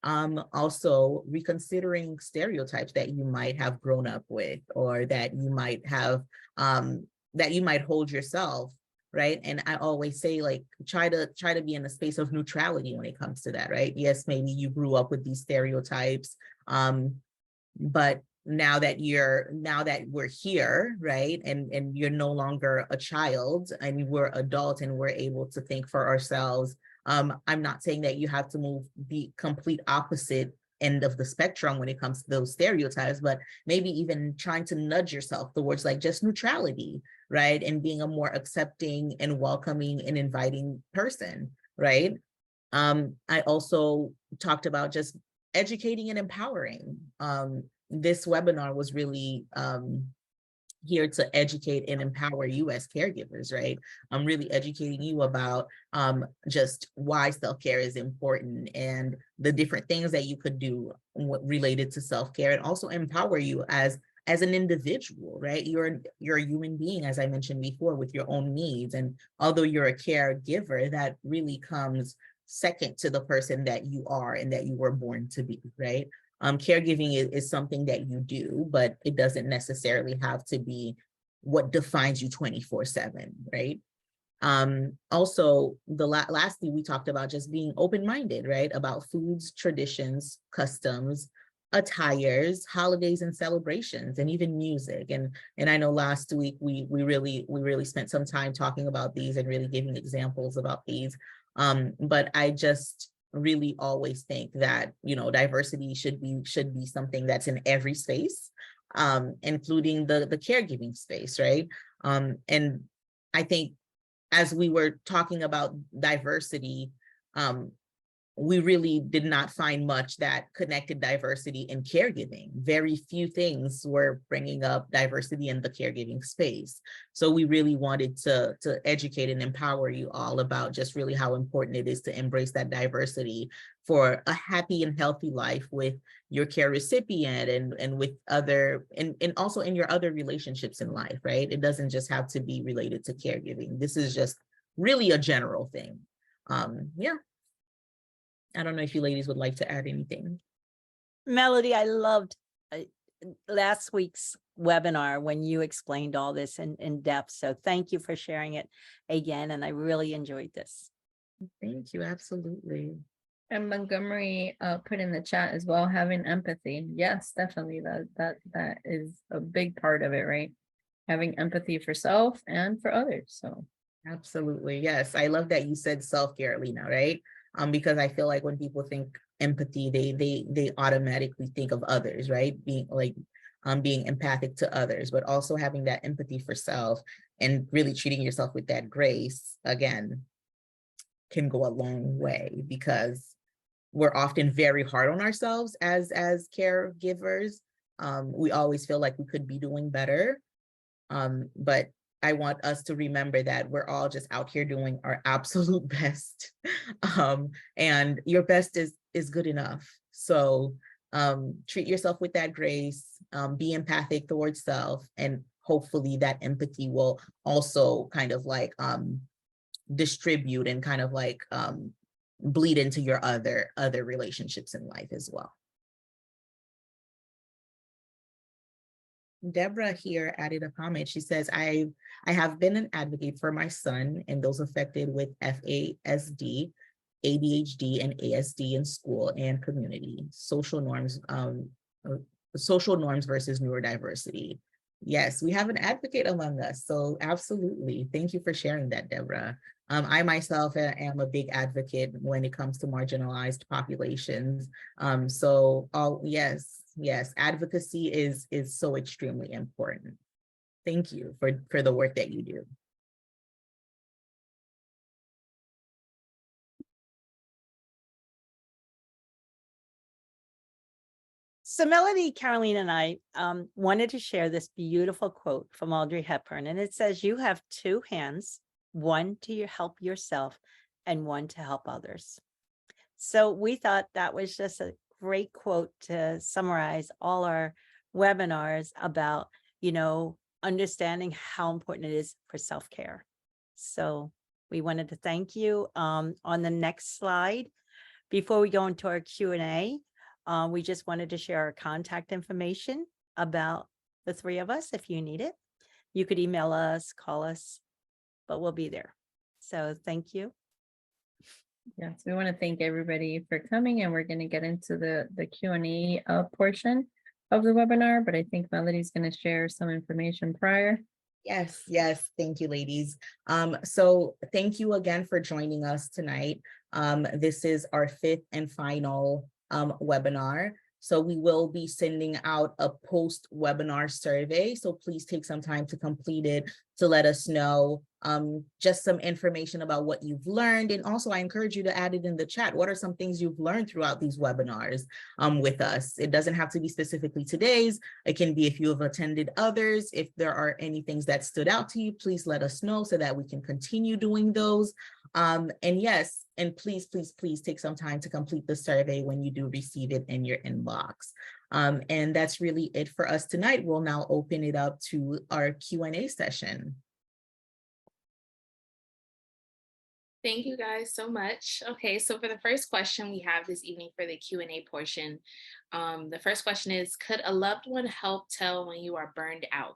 Also reconsidering stereotypes that you might have grown up with or that you might have, that you might hold yourself, right? And I always say, like, try to be in a space of neutrality when it comes to that, right? Yes, maybe you grew up with these stereotypes, but now that we're here, right, and you're no longer a child and we're adult and we're able to think for ourselves. I'm not saying that you have to move the complete opposite end of the spectrum when it comes to those stereotypes, but maybe even trying to nudge yourself towards like just neutrality, right? And being a more accepting and welcoming and inviting person, right? I also talked about just educating and empowering. This webinar was really here to educate and empower you as caregivers, right? I'm really educating you about just why self-care is important and the different things that you could do related to self-care, and also empower you as an individual, right? You're a human being, as I mentioned before, with your own needs. And although you're a caregiver, that really comes second to the person that you are and that you were born to be, right? Caregiving is something that you do, but it doesn't necessarily have to be what defines you 24/7, right? Also, lastly, we talked about just being open-minded, right? About foods, traditions, customs, attires, holidays and celebrations, and even music. And I know last week we really spent some time talking about these and really giving examples about these. But I just really always think that, you know, diversity should be something that's in every space, including the caregiving space, right? And I think as we were talking about diversity, we really did not find much that connected diversity in caregiving. Very few things were bringing up diversity in the caregiving space. So we really wanted to educate and empower you all about just really how important it is to embrace that diversity for a happy and healthy life with your care recipient and with other, and also in your other relationships in life, right? It doesn't just have to be related to caregiving. This is just really a general thing. Yeah. I don't know if you ladies would like to add anything. Melody, I loved last week's webinar when you explained all this in depth. So thank you for sharing it again. And I really enjoyed this. Thank you. Absolutely. And Montgomery put in the chat as well, having empathy. Yes, definitely. That is a big part of it, right? Having empathy for self and for others. So absolutely. Yes. I love that you said self-care, Lena, right? Because I feel like when people think empathy, they automatically think of others, right? Being like being empathic to others, but also having that empathy for self and really treating yourself with that grace, again, can go a long way, because we're often very hard on ourselves as caregivers. We always feel like we could be doing better. But I want us to remember that we're all just out here doing our absolute best. And your best is good enough. So treat yourself with that grace, be empathic towards self, and hopefully that empathy will also kind of like distribute and kind of like bleed into your other relationships in life as well. Deborah here added a comment. She says, I have been an advocate for my son and those affected with FASD, ADHD, and ASD in school and community. Social norms versus neurodiversity. Yes, we have an advocate among us. So absolutely. Thank you for sharing that, Deborah. I myself am a big advocate when it comes to marginalized populations. Yes, advocacy is so extremely important. Thank you for the work that you do. So Melody, Caroline, and I wanted to share this beautiful quote from Audrey Hepburn, and it says, "You have two hands, one to help yourself and one to help others." So we thought that was just a great quote to summarize all our webinars about, understanding how important it is for self-care. So we wanted to thank you. On the next slide, before we go into our Q&A, we just wanted to share our contact information about the three of us if you need it. You could email us, call us, but we'll be there. So thank you. Yes, we want to thank everybody for coming, and we're going to get into the Q&A portion of the webinar, but I think Melody's going to share some information prior. Yes, yes. Thank you, ladies. So thank you again for joining us tonight. This is our fifth and final webinar. So we will be sending out a post-webinar survey. So please take some time to complete it to let us know just some information about what you've learned. And also I encourage you to add it in the chat. What are some things you've learned throughout these webinars with us? It doesn't have to be specifically today's. It can be if you have attended others. If there are any things that stood out to you, please let us know so that we can continue doing those. And yes, and please, please, please take some time to complete the survey when you do receive it in your inbox. And that's really it for us tonight. We'll now open it up to our Q&A session. Thank you guys so much. Okay, so for the first question we have this evening for the Q&A portion, the first question is, could a loved one help tell when you are burned out?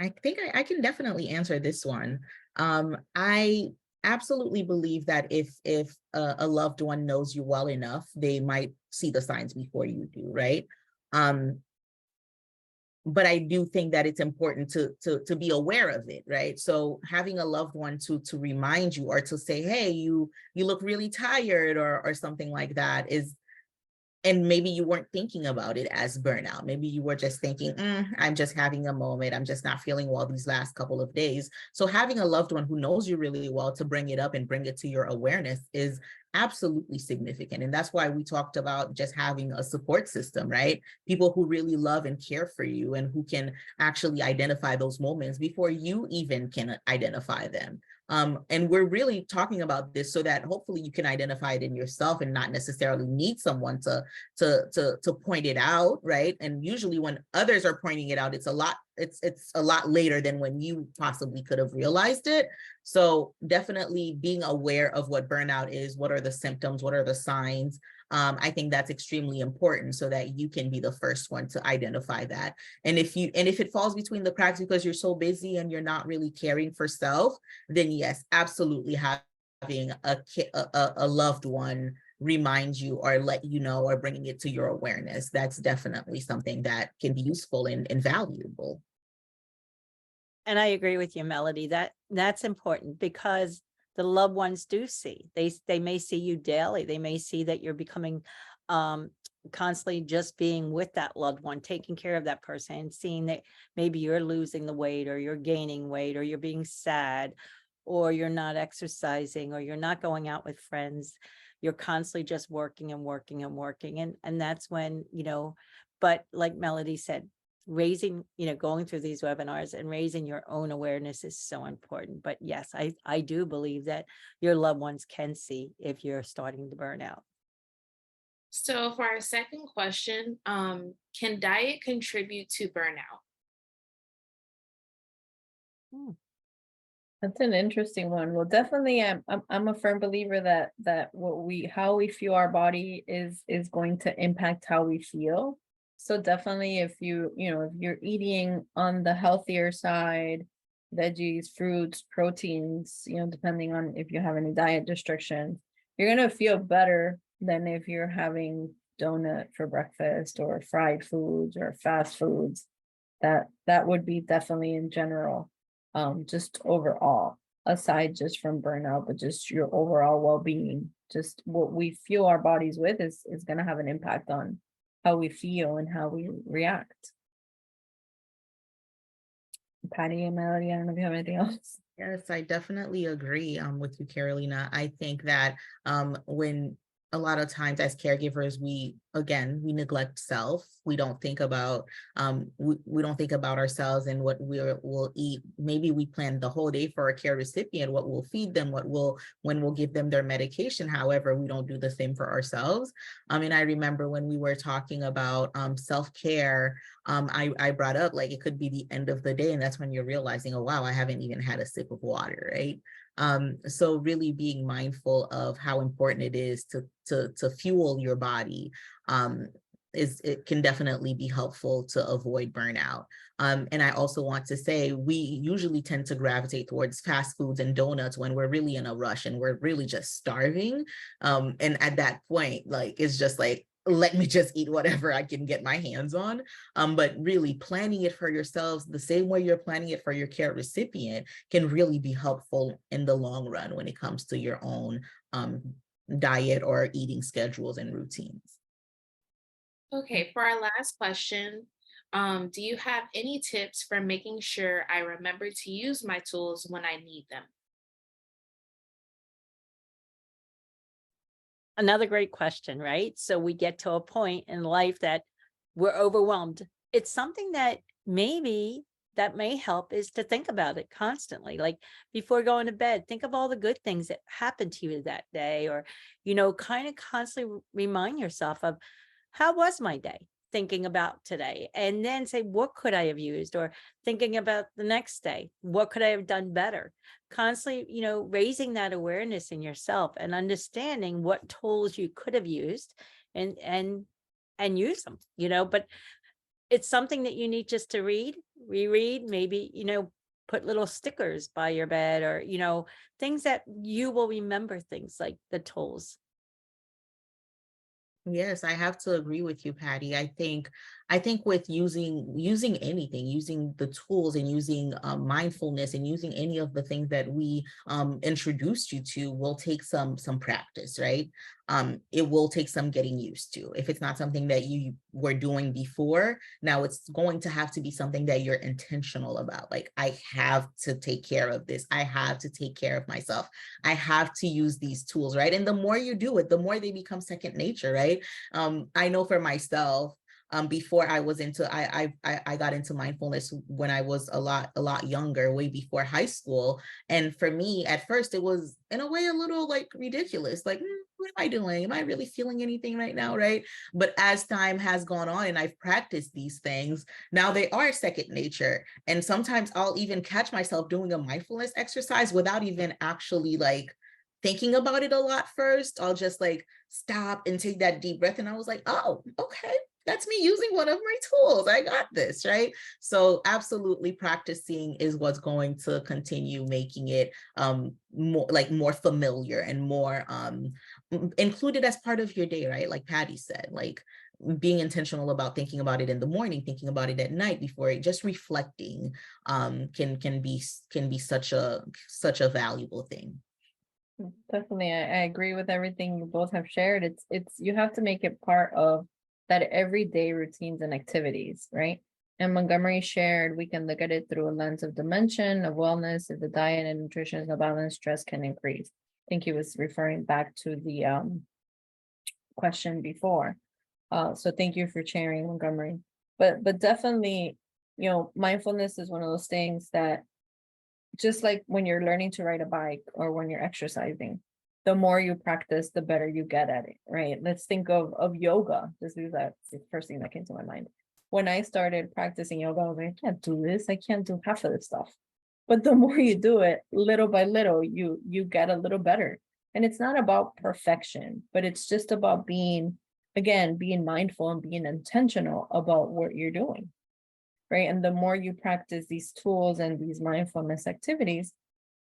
I think I can definitely answer this one. I absolutely believe that if a loved one knows you well enough, they might see the signs before you do, right? But I do think that it's important to be aware of it, right? So having a loved one to remind you or to say, hey, you look really tired or something like that is, and maybe you weren't thinking about it as burnout. Maybe you were just thinking, I'm just having a moment. I'm just not feeling well these last couple of days. So having a loved one who knows you really well to bring it up and bring it to your awareness is absolutely significant. And that's why we talked about just having a support system, right? People who really love and care for you and who can actually identify those moments before you even can identify them. And we're really talking about this so that hopefully you can identify it in yourself and not necessarily need someone to point it out, right? And usually when others are pointing it out, it's a lot later than when you possibly could have realized it. So definitely being aware of what burnout is, what are the symptoms, what are the signs. I think that's extremely important so that you can be the first one to identify that. And if it falls between the cracks because you're so busy and you're not really caring for self, then yes, absolutely having a loved one remind you or let you know or bringing it to your awareness, that's definitely something that can be useful and valuable. And I agree with you, Melody, that's important because the loved ones do see. They may see you daily. They may see that you're becoming constantly just being with that loved one, taking care of that person, and seeing that maybe you're losing the weight or you're gaining weight or you're being sad or you're not exercising or you're not going out with friends. You're constantly just working and working and working. And that's when, but like Melody said, raising, going through these webinars and raising your own awareness is so important. But yes, I do believe that your loved ones can see if you're starting to burn out. So for our second question, can diet contribute to burnout? That's an interesting one. Well, definitely, I'm a firm believer that how we feel our body is going to impact how we feel. So definitely, if you're eating on the healthier side, veggies, fruits, proteins, depending on if you have any diet restrictions, you're gonna feel better than if you're having donut for breakfast or fried foods or fast foods. That would be definitely in general. Just overall, aside just from burnout, but just your overall well-being, just what we fuel our bodies with is going to have an impact on how we feel and how we react. Patty and Melody, I don't know if you have anything else. Yes, I definitely agree with you, Carolina. I think that when a lot of times as caregivers, we neglect self. We don't think about we don't think about ourselves and what we'll eat. Maybe we plan the whole day for a care recipient, what we'll feed them, when we'll give them their medication. However, we don't do the same for ourselves. And I remember when we were talking about self-care, I brought up, like, it could be the end of the day, and that's when you're realizing, oh wow, I haven't even had a sip of water, right? So really being mindful of how important it is to fuel your body, it can definitely be helpful to avoid burnout. And I also want to say, we usually tend to gravitate towards fast foods and donuts when we're really in a rush and we're really just starving. And at that point, like, it's just like, let me just eat whatever I can get my hands on. But really planning it for yourselves the same way you're planning it for your care recipient can really be helpful in the long run when it comes to your own diet or eating schedules and routines. Okay, for our last question, do you have any tips for making sure I remember to use my tools when I need them? Another great question, right? So we get to a point in life that we're overwhelmed. It's something that maybe that may help is to think about it constantly. Like before going to bed, think of all the good things that happened to you that day, or, kind of constantly remind yourself of how was my day, thinking about today, and then say, what could I have used? Or thinking about the next day, what could I have done better? Constantly, raising that awareness in yourself and understanding what tools you could have used and use them, but it's something that you need just to reread, maybe, put little stickers by your bed, or, things that you will remember, things like the tools. Yes, I have to agree with you, Patty. I think with using anything, using the tools and using mindfulness and using any of the things that we introduced you to will take some practice, right? It will take some getting used to. If it's not something that you were doing before, now it's going to have to be something that you're intentional about. Like, I have to take care of this. I have to take care of myself. I have to use these tools, right? And the more you do it, the more they become second nature, right? I know for myself, before I was into, I got into mindfulness when I was a lot younger, way before high school. And for me, at first, it was in a way a little like ridiculous, like, what am I doing? Am I really feeling anything right now, right? But as time has gone on and I've practiced these things, now they are second nature. And sometimes I'll even catch myself doing a mindfulness exercise without even actually like thinking about it a lot first. I'll just like stop and take that deep breath. And I was like, oh, okay, that's me using one of my tools. I got this, right? So absolutely practicing is what's going to continue making it more familiar and more included as part of your day, right? Like Patty said, like being intentional about thinking about it in the morning, thinking about it at night before it, just reflecting can be such a valuable thing. Definitely, I agree with everything you both have shared. It's you have to make it part of that everyday routines and activities, right? And Montgomery shared, we can look at it through a lens of dimension, of wellness. If the diet and nutrition is not balanced, stress can increase. I think he was referring back to the question before. So thank you for sharing, Montgomery. But definitely, mindfulness is one of those things that, just like when you're learning to ride a bike or when you're exercising, the more you practice, the better you get at it, right? Let's think of yoga. This is the first thing that came to my mind. When I started practicing yoga, I was like, I can't do this. I can't do half of this stuff. But the more you do it, little by little, you get a little better. And it's not about perfection, but it's just about being mindful and being intentional about what you're doing. Right. And the more you practice these tools and these mindfulness activities,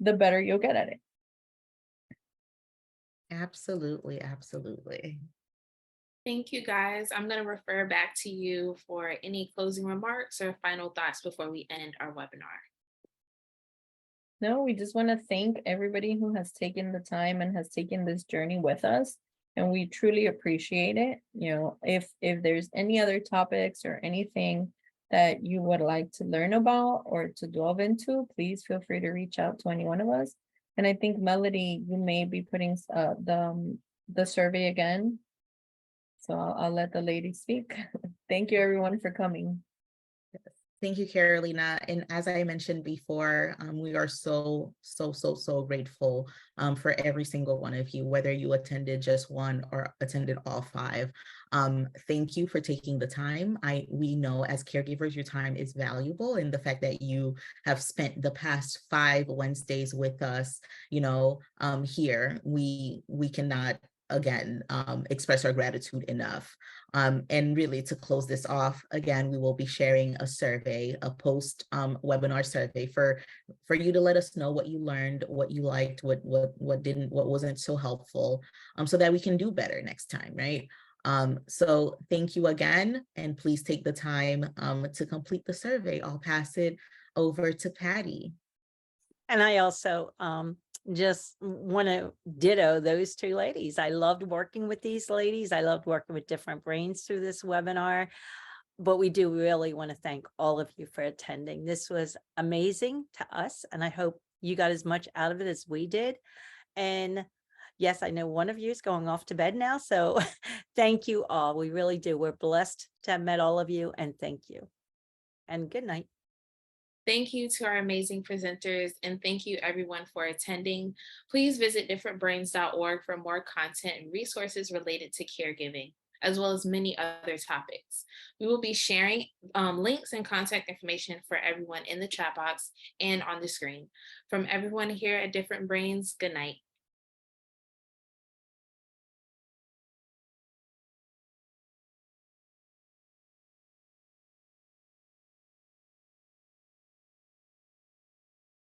the better you'll get at it. Absolutely, absolutely. Thank you, guys. I'm going to refer back to you for any closing remarks or final thoughts before we end our webinar. No, we just want to thank everybody who has taken the time and has taken this journey with us. And we truly appreciate it. If there's any other topics or anything that you would like to learn about or to delve into, please feel free to reach out to any one of us. And I think, Melody, you may be putting the survey again. So I'll let the lady speak. Thank you everyone for coming. Thank you, Carolina. And as I mentioned before, we are so grateful for every single one of you, whether you attended just one or attended all five. Thank you for taking the time. We know as caregivers, your time is valuable, and the fact that you have spent the past 5 Wednesdays with us, here, we cannot again express our gratitude enough. And really, to close this off, again, we will be sharing a survey, a post webinar survey for you to let us know what you learned, what you liked, what wasn't so helpful, so that we can do better next time, right? So thank you again, and please take the time to complete the survey. I'll pass it over to Patty. And I also just want to ditto those two ladies. I loved working with these ladies. I loved working with different brains through this webinar. But we do really want to thank all of you for attending. This was amazing to us, and I hope you got as much out of it as we did. And yes, I know one of you is going off to bed now, so thank you all. We really do. We're blessed to have met all of you, and thank you. And good night. Thank you to our amazing presenters, and thank you everyone for attending. Please visit differentbrains.org for more content and resources related to caregiving, as well as many other topics. We will be sharing links and contact information for everyone in the chat box and on the screen. From everyone here at Different Brains, good night.